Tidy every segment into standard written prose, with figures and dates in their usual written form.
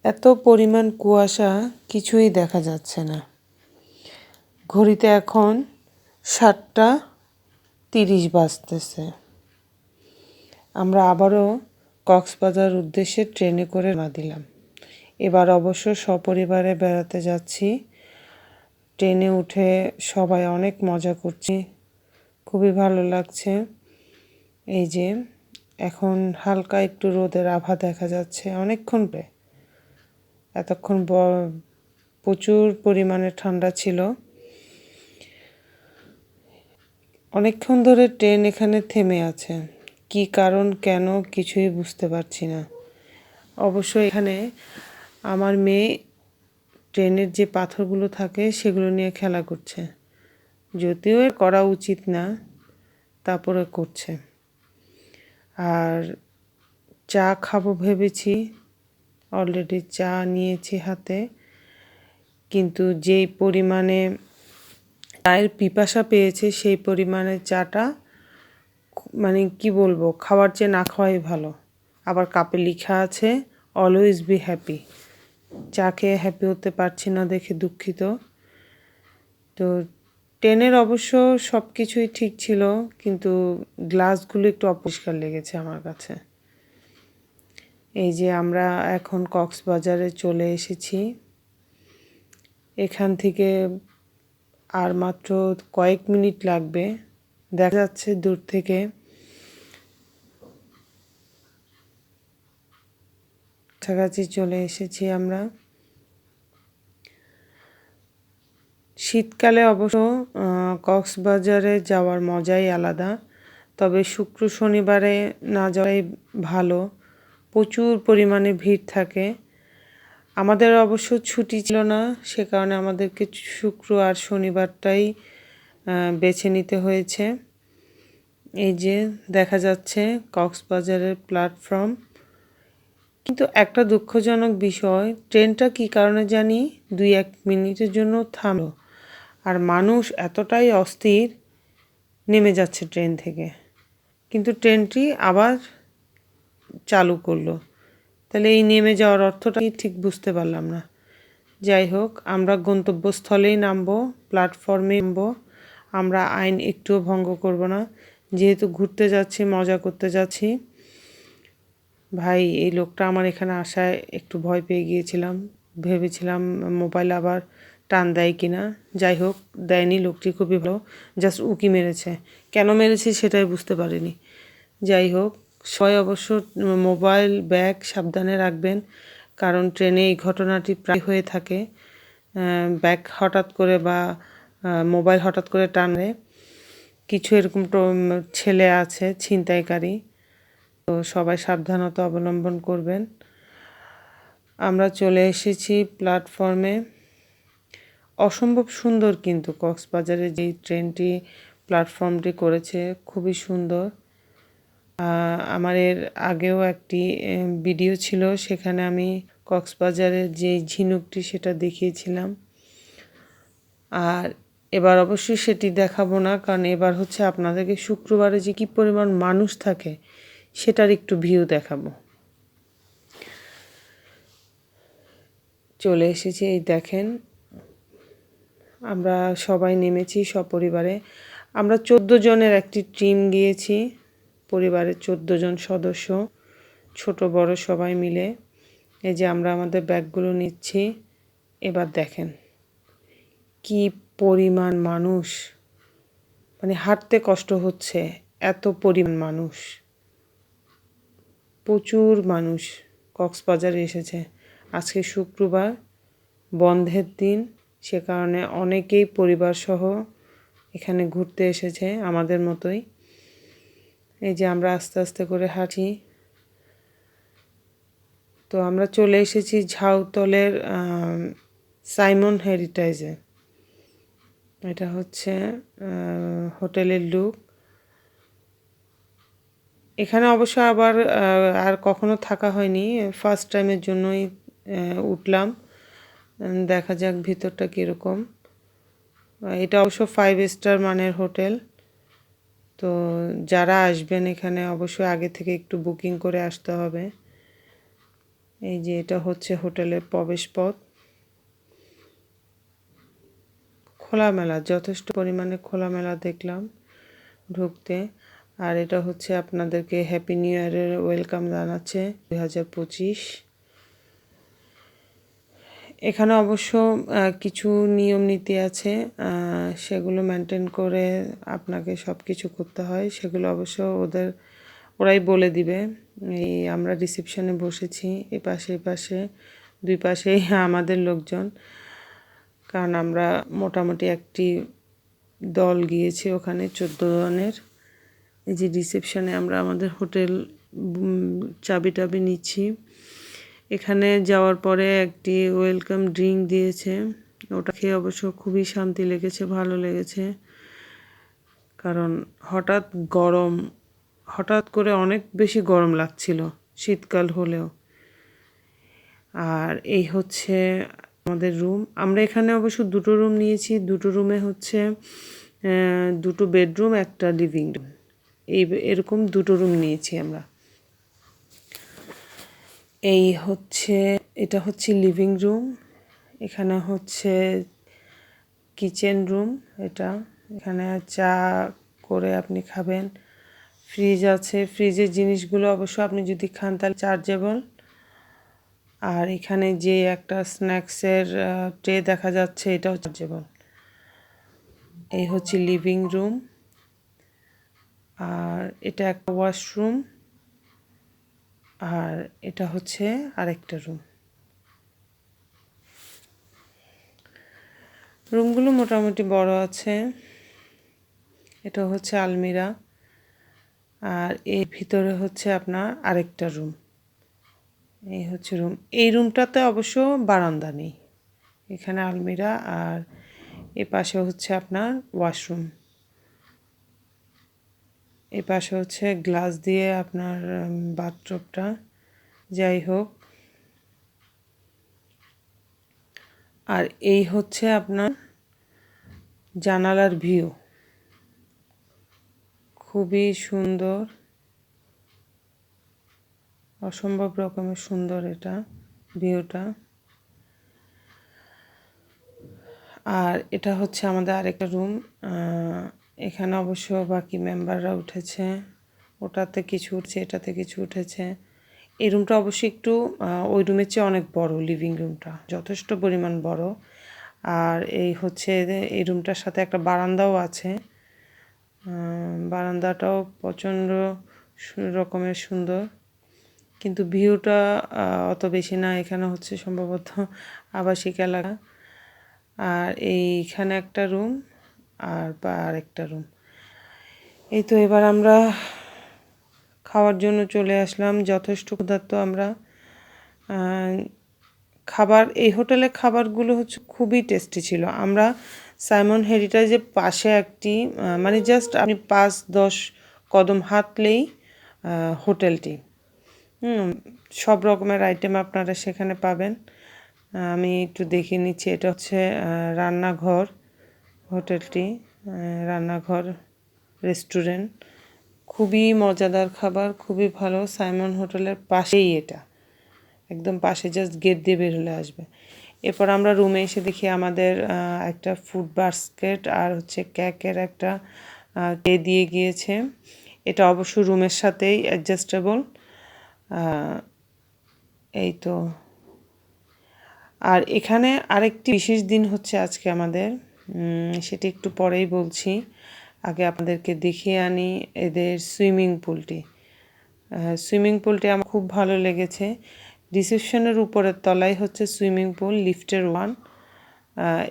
এত পরিমাণ কুয়াশা, কিছুই দেখা যাচ্ছে না। ঘড়িতে এখন 7:30 বাজতেছে। আমরা আবারও কক্সবাজার উদ্দেশ্যে ট্রেনে করে রওনা দিলাম। এবার অবশ্য সপরিবারে বেড়াতে যাচ্ছি। ট্রেনে উঠে সবাই অনেক মজা করছি, খুবই ভালো লাগছে। এই যে এখন হালকা একটু রোদের আভা দেখা যাচ্ছে। অনেকক্ষণ এতক্ষণ প্রচুর পরিমাণে ঠান্ডা ছিল। অনেকক্ষণ ধরে ট্রেন এখানে থেমে আছে, কি কারণ কেন কিছুই বুঝতে পারছি না। অবশ্য এখানে আমার মেয়ে ট্রেনের যে পাথরগুলো থাকে সেগুলো নিয়ে খেলা করছে, যদিও করা উচিত না, তারপরে করছে। আর চা খাবো ভেবেছি, অলরেডি চা নিয়েছি হাতে, কিন্তু যেই পরিমাণে চায়ের পিপাসা পেয়েছে সেই পরিমাণে চাটা মানে কি বলবো, খাওয়ার চেয়ে না খাওয়াই ভালো। আবার কাপে লেখা আছে অলওয়েজ বি হ্যাপি। চা খেয়ে হ্যাপি হতে পারছি না দেখে দুঃখিত। তো ট্রেনের অবশ্য সব কিছুই ঠিক ছিল, কিন্তু গ্লাসগুলো একটু অপরিষ্কার লেগেছে আমার কাছে। এই যে আমরা এখন কক্সবাজারে চলে এসেছি। এখান থেকে আর মাত্র কয়েক মিনিট লাগবে। দেখা যাচ্ছে দূর থেকে। কাছাকাছি চলে এসেছি আমরা। শীতকালে অবশ্য কক্সবাজারে যাওয়ার মজাই আলাদা, তবে শুক্র শনিবারে না যাওয়াই ভালো, প্রচুর পরিমাণে ভিড় থাকে। আমাদের অবশ্য ছুটি ছিল না, সে কারণে আমাদেরকে শুক্র আর শনিবারটাই বেছে নিতে হয়েছে। এই যে দেখা যাচ্ছে কক্সবাজারের প্ল্যাটফর্ম। কিন্তু একটা দুঃখজনক বিষয়, ট্রেনটা কী কারণে জানি 2-1 মিনিটের জন্য থামলো, আর মানুষ এতটাই অস্থির, নেমে যাচ্ছে ট্রেন থেকে, কিন্তু ট্রেনটি আবার চালু করলো। তাহলে এই নেমে যাওয়ার অর্থটা ঠিক বুঝতে পারলাম না। যাই হোক, আমরা গন্তব্যস্থলেই নামবো, প্ল্যাটফর্মে নামবো। আমরা আইন একটুও ভঙ্গ করব না, যেহেতু ঘুরতে যাচ্ছি, মজা করতে যাচ্ছি। ভাই, এই লোকটা আমার এখানে আসায় একটু ভয় পেয়ে গিয়েছিলাম, ভেবেছিলাম মোবাইল আবার টান দেয় কিনা। যাই হোক, দেয়নি, লোকটি খুবই ভালো, জাস্ট উকি মেরেছে। কেন মেরেছে সেটাই বুঝতে পারিনি। যাই হোক, সবাই অবশ্য মোবাইল ব্যাগ সাবধানে রাখবেন, কারণ ট্রেনে এই ঘটনাটি প্রায় হয়ে থাকে। ব্যাগ হঠাৎ করে বা মোবাইল হঠাৎ করে টানে। কিছু এরকম ছেলে আছে ছিনতাইকারী, তো সবাই সাবধানতা অবলম্বন করবেন। আমরা চলে এসেছি প্ল্যাটফর্মে। অসম্ভব সুন্দর, কিন্তু কক্সবাজারে যেই ট্রেনটি প্ল্যাটফর্মটি করেছে খুবই সুন্দর। আমার এর আগেও একটি ভিডিও ছিল, সেখানে আমি কক্সবাজারের যে ঝিনুকটি সেটা দেখিয়েছিলাম। আর এবার অবশ্যই সেটি দেখাবো না, কারণ এবার হচ্ছে আপনাদেরকে শুক্রবারে যে কী পরিমাণ মানুষ থাকে সেটার একটু ভিউ দেখাবো। চলে এসেছি, এই দেখেন আমরা সবাই নেমেছি সপরিবারে। আমরা 14 জনের একটি টিম গিয়েছি, পরিবারের 14 জন সদস্য, ছোট বড় সবাই মিলে। এই যে আমরা আমাদের ব্যাগগুলো নিচ্ছি। এবার দেখেন কি পরিমাণ মানুষ, মানে হাঁটতে কষ্ট হচ্ছে, এত পরিমাণ মানুষ, প্রচুর মানুষ কক্সবাজারে এসেছে। আজকে শুক্রবার, বন্ধের দিন, সে কারণে অনেকেই পরিবারসহ এখানে ঘুরতে এসেছে আমাদের মতোই। এই যে আমরা আস্তে আস্তে করে হাঁটি। তো আমরা চলে এসেছি ঝাউতলের সাইমন হেরিটেজে। এটা হচ্ছে হোটেলের লুক। এখানে অবশ্য আবার আর কখনো থাকা হয়নি, ফার্স্ট টাইমের জন্যই উঠলাম। দেখা যাক ভিতরটা কীরকম। এটা অবশ্য 5 স্টার মানের হোটেল। তো যারা আসবেন এখানে অবশ্যই আগে থেকে একটু বুকিং করে আসতে হবে। এই যে এটা হচ্ছে হোটেলের প্রবেশপথ। খোলামেলা, যথেষ্ট পরিমাণে খোলামেলা দেখলাম ঢুকতে। আর এটা হচ্ছে আপনাদেরকে হ্যাপি নিউ ইয়ারের ওয়েলকাম জানাচ্ছে 2025। এখানে অবশ্য কিছু নিয়ম নীতি আছে, সেগুলো মেনটেন করে আপনাকে সব কিছু করতে হয়। সেগুলো অবশ্য ওরাই বলে দিবে। এই আমরা রিসেপশনে বসেছি, এপাশে দুই পাশেই আমাদের লোকজন, কারণ আমরা মোটামুটি একটি দল গিয়েছি ওখানে 14 জনের। এই যে রিসেপশনে আমরা আমাদের হোটেল চাবি টাবি নিচ্ছি। এখানে যাওয়ার পরে একটি ওয়েলকাম ড্রিঙ্ক দিয়েছে, ওটা খেয়ে অবশ্য খুবই শান্তি লেগেছে, ভালো লেগেছে। কারণ হঠাৎ করে অনেক বেশি গরম লাগছিল শীতকাল হলেও। আর এই হচ্ছে আমাদের রুম। আমরা এখানে অবশ্য দুটো রুম নিয়েছি। দুটো রুমে হচ্ছে দুটো বেডরুম, একটা লিভিং রুম, এরকম দুটো রুম নিয়েছি আমরা। এটা হচ্ছে লিভিং রুম। এখানে হচ্ছে কিচেন রুম। এখানে চা করে আপনি খাবেন। ফ্রিজ আছে, ফ্রিজের জিনিসগুলো অবশ্য আপনি যদি খান তাহলে চার্জেবল। আর এখানে যে একটা স্ন্যাক্সের ট্রে দেখা যাচ্ছে, এটাও চার্জেবল। এই হচ্ছে লিভিং রুম। আর এটা একটা ওয়াশরুম। আর এটা হচ্ছে আরেকটা রুম। রুমগুলো মোটামুটি বড় আছে। এটা হচ্ছে আলমিরা। আর এর ভিতরে হচ্ছে আপনার আরেকটা রুম। এই হচ্ছে রুম। এই রুমটাতে অবশ্য বারান্দা নেই, এখানে আলমিরা। আর এ পাশে হচ্ছে আপনার ওয়াশরুম। এ পাশে হচ্ছে গ্লাস দিয়ে আপনার বাথটবটা। যাই হোক, আর এই হচ্ছে আপনার জানালার ভিউ, খুবই সুন্দর, অসম্ভব রকমের সুন্দর এটা ভিউটা। আর এটা হচ্ছে আমাদের আরেকটা রুম। এখানে অবশ্য বাকি মেম্বাররা উঠেছে, ওটাতে কিছু উঠছে, এটাতে কিছু উঠেছে। এই রুমটা অবশ্যই একটু ওই রুমের চেয়ে অনেক বড়, লিভিং রুমটা যথেষ্ট পরিমাণ বড়। আর এই রুমটার সাথে একটা বারান্দাও আছে। বারান্দাটাও প্রচণ্ড রকমের সুন্দর, কিন্তু ভিউটা অত বেশি না। এখানে হচ্ছে সম্ভবত আবাসিক এলাকা। আর এইখানে একটা রুম আর একটা রুম। এই তো এবার আমরা খাওয়ার জন্য চলে আসলাম। যথেষ্ট ক্ষুধার্ত আমরা। এই হোটেলের খাবারগুলো হচ্ছে খুবই টেস্টি ছিল। আমরা সাইমন হেরিটেজের পাশে একটি মানে জাস্ট আপনি 5-10 কদম হাঁটলেই হোটেলটি। সব রকমের আইটেম আপনারা সেখানে পাবেন। আমি একটু দেখে নিচ্ছি। এটা হচ্ছে রান্নাঘর, হোটেলটি রান্নাঘর রেস্টুরেন্ট। খুবই মজাদার খাবার, খুবই ভালো। সাইমন হোটেলের পাশেই এটা, একদম পাশে, জাস্ট গেট দিয়ে বের হলে আসবে। এরপর আমরা রুমে এসে দেখি আমাদের একটা ফুড বাস্কেট আর হচ্ছে কেকের একটা ট্রে দিয়ে গিয়েছে। এটা অবশ্য রুমের সাথেই অ্যাডজাস্টেবল। এই তো। আর এখানে আরেকটি বিশেষ দিন হচ্ছে আজকে আমাদের, সেটি একটু পরেই বলছি। আগে আপনাদেরকে দেখিয়ে আনি এদের সুইমিং পুলটি আমার খুব ভালো লেগেছে। রিসেপশনের উপরের তলায় হচ্ছে সুইমিং পুল, লিফটের 1।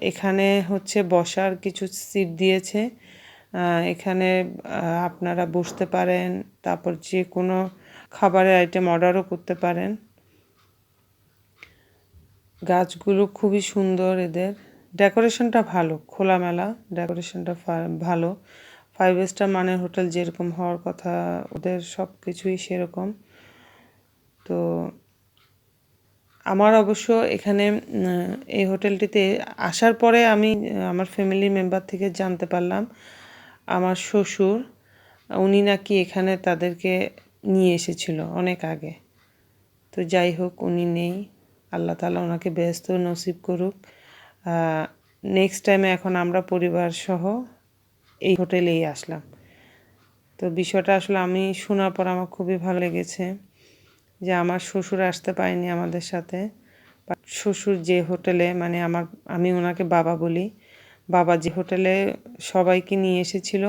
এখানে হচ্ছে বসার কিছু সিট দিয়েছে। এখানে আপনারা বসতে পারেন, তারপর যে কোনো খাবারের আইটেম অর্ডারও করতে পারেন। গাছগুলো খুবই সুন্দর, এদের ডেকোরেশনটা ভালো, খোলামেলা, ডেকোরেশনটা ভালো। 5 স্টার মানের হোটেল যেরকম হওয়ার কথা, ওদের সব কিছুই সেরকম। তো আমার অবশ্য এখানে এই হোটেলটিতে আসার পরে আমি আমার ফ্যামিলি মেম্বার থেকে জানতে পারলাম আমার শ্বশুর, উনি নাকি এখানে তাদেরকে নিয়ে এসেছিল অনেক আগে। তো যাই হোক, উনি নেই, আল্লাহ তাআলা ওনাকে বেহেশত নসিব করুক। নেক্সট টাইমে এখন আমরা পরিবার সহ এই হোটেলেই আসলাম। তো বিষয়টা আসলে আমি শোনার পর আমার খুবই ভালো লেগেছে যে আমার শ্বশুর আসতে পারেনি আমাদের সাথে। বাট শ্বশুর যে হোটেলে, মানে আমি ওনাকে বাবা বলি, বাবা যে হোটেলে সবাইকে নিয়ে এসেছিল,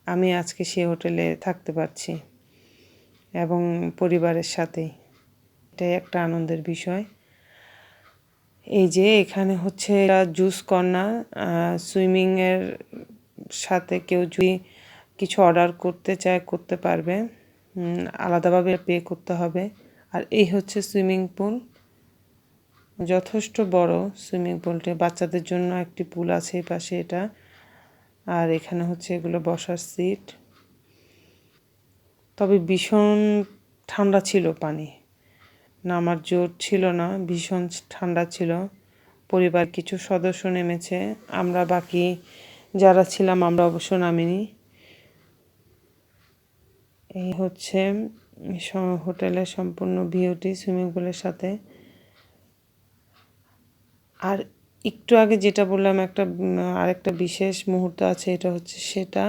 আমি আজকে সেই হোটেলে থাকতে পারছি এবং পরিবারের সাথেই। এটাই একটা আনন্দের বিষয়। এই যে এখানে হচ্ছে জুস কর্নার, সুইমিংয়ের সাথে কেউ যদি কিছু অর্ডার করতে চায় করতে পারবে, আলাদাভাবে পে করতে হবে। আর এই হচ্ছে সুইমিং পুল, যথেষ্ট বড় সুইমিং পুলটি। বাচ্চাদের জন্য একটি পুল আছে এই পাশে, এটা। আর এখানে হচ্ছে এগুলো বসার সিট। তবে ভীষণ ঠান্ডা ছিল পানি, নামার জোর ছিল না, ভীষণ ঠান্ডা ছিল। পরিবার কিছু সদস্য নেমেছে, আমরা বাকি যারা ছিলাম আমরা অবশ্য নামিনি। এই হচ্ছে হোটেলের সম্পূর্ণ ভিউটি সুইমিং পুলের সাথে। আর একটু আগে যেটা বললাম, আরেকটা বিশেষ মুহূর্ত আছে, এটা হচ্ছে সেটা।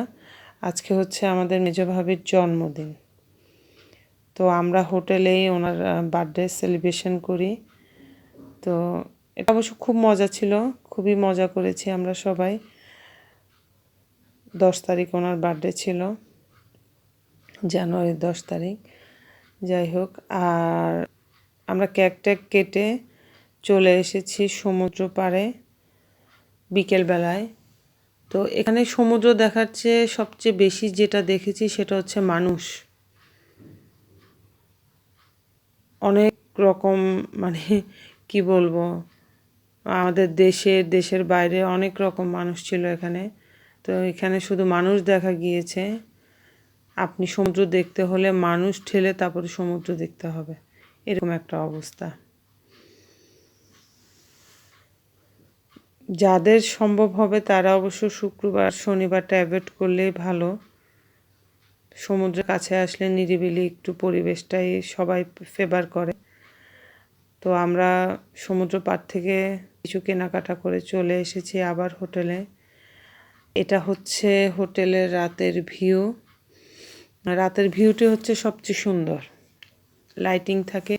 আজকে হচ্ছে আমাদের মেজ ভাবির জন্মদিন। তো আমরা হোটেলেই ওনার বার্থডে সেলিব্রেশন করি। তো এটা অবশ্য খুব মজা ছিল, খুবই মজা করেছি আমরা সবাই। 10 তারিখ ওনার বার্থডে ছিল, জানুয়ারির 10 তারিখ। যাই হোক, আর আমরা কেক কেটে চলে এসেছি সমুদ্র পাড়ে বিকেলবেলায়। তো এখানে সমুদ্র দেখার চেয়ে সবচেয়ে বেশি যেটা দেখেছি সেটা হচ্ছে মানুষ। অনেক রকম, মানে কি বলবো, আমাদের দেশের বাইরে অনেক রকম মানুষ ছিল এখানে। তো এখানে শুধু মানুষ দেখা গিয়েছে। আপনি সমুদ্র দেখতে হলে মানুষ ঠেলে তারপরে সমুদ্র দেখতে হবে, এরকম একটা অবস্থা। যাদের সম্ভব হবে তারা অবশ্য শুক্রবার শনিবারটা অ্যাভয়েড করলেই ভালো। সমুদ্রের কাছে আসলে নিরিবিলি একটু পরিবেশটাই সবাই ফেভার করে। তো আমরা সমুদ্র পাড় থেকে কিছু কেনাকাটা করে চলে এসেছি আবার হোটেলে। এটা হচ্ছে হোটেলের রাতের ভিউ। রাতের ভিউটি হচ্ছে সবচেয়ে সুন্দর, লাইটিং থাকে,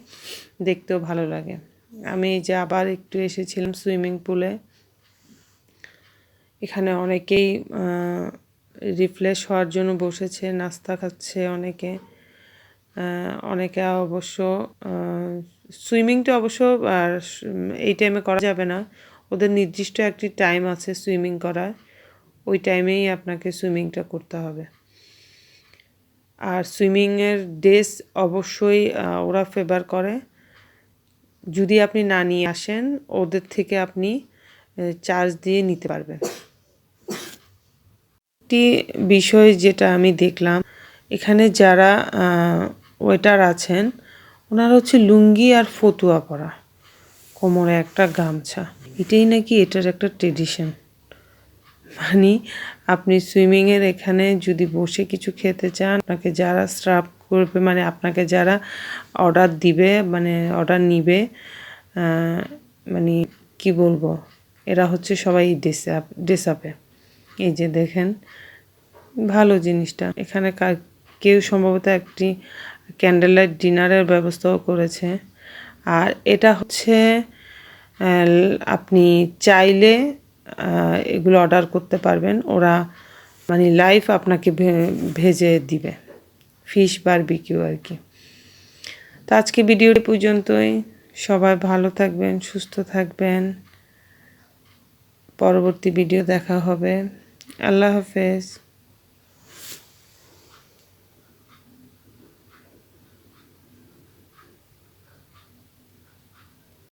দেখতেও ভালো লাগে। আমি এই যে আবার একটু এসেছিলাম সুইমিং পুলে। এখানে অনেকেই রিফ্রেশ হওয়ার জন্য বসেছে, নাস্তা খাচ্ছে অনেকে। অনেকে অবশ্য সুইমিংটা অবশ্য আর এই টাইমে করা যাবে না, ওদের নির্দিষ্ট একটি টাইম আছে সুইমিং করার, ওই টাইমেই আপনাকে সুইমিংটা করতে হবে। আর সুইমিংয়ের ড্রেস অবশ্যই ওরা ফেভার করে। যদি আপনি না নিয়ে আসেন, ওদের থেকে আপনি চার্জ দিয়ে নিতে পারবেন। একটি বিষয় যেটা আমি দেখলাম, এখানে যারা ওয়েটার আছেন ওনারা হচ্ছে লুঙ্গি আর ফতুয়া পরা, কোমরে একটা গামছা। এটাই নাকি এটার একটা ট্রেডিশন। মানে আপনি সুইমিংয়ের এখানে যদি বসে কিছু খেতে চান, আপনাকে যারা সার্ভ করবে, মানে আপনাকে যারা অর্ডার দিবে, মানে অর্ডার নিবে, মানে কি বলবো, এরা হচ্ছে সবাই ড্রেস আপে। এই যে দেখেন, ভালো জিনিসটা। এখানে কেউ সম্ভবত একটি ক্যান্ডেল লাইট ডিনারের ব্যবস্থাও করেছে। আর এটা হচ্ছে আপনি চাইলে এগুলো অর্ডার করতে পারবেন, ওরা মানে লাইভ আপনাকে ভেজে দিবে, ফিশ বারবিকিউ আর কি। তো আজকে ভিডিওটি পর্যন্তই। সবাই ভালো থাকবেন, সুস্থ থাকবেন। পরবর্তী ভিডিও দেখা হবে। আল্লাহ হাফেজ।